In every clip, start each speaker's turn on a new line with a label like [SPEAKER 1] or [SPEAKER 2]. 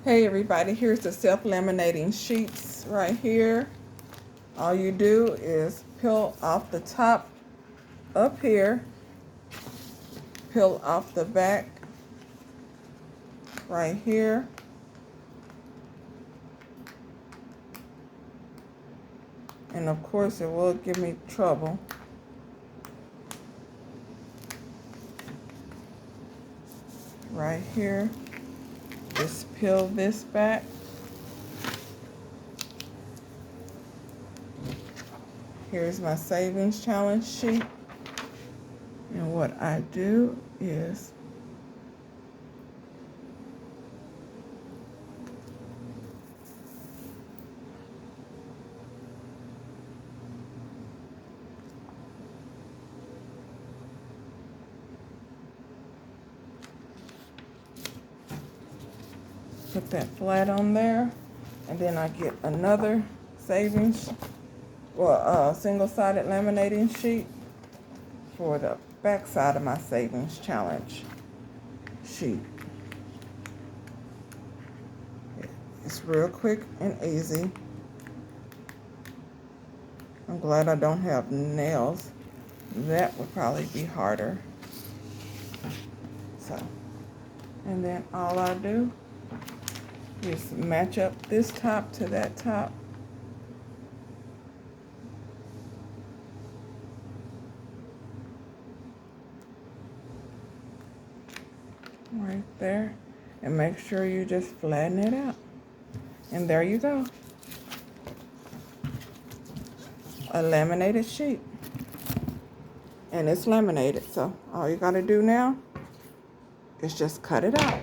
[SPEAKER 1] Hey everybody, here's the self-laminating sheets right here. All you do is peel off the top up here, peel off the back right here, and of course it will give me trouble. Right here, just peel this back. Here's my savings challenge sheet. And what I do is put that flat on there, and then I get another savings, single-sided laminating sheet for the back side of my savings challenge sheet. It's real quick and easy. I'm glad I don't have nails. That would probably be harder. So, and then all I do is match up this top to that top. Right there. And make sure you just flatten it out. And there you go. A laminated sheet. And it's laminated, so all you gotta do now is just cut it out.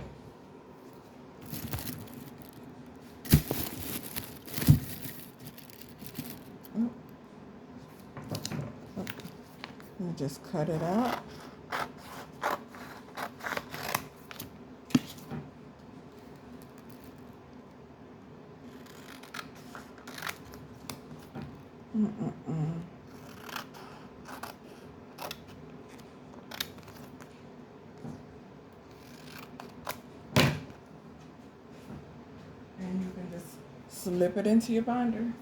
[SPEAKER 1] And just cut it out. And you can just slip it into your binder.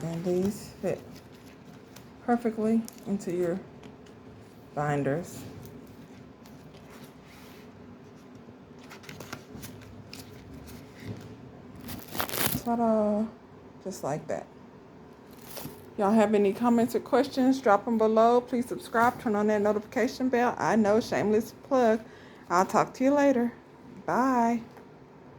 [SPEAKER 1] And these fit perfectly into your binders. Ta-da! Just like that. Y'all have any comments or questions, drop them below. Please subscribe, turn on that notification bell. I know, shameless plug. I'll talk to you later. Bye.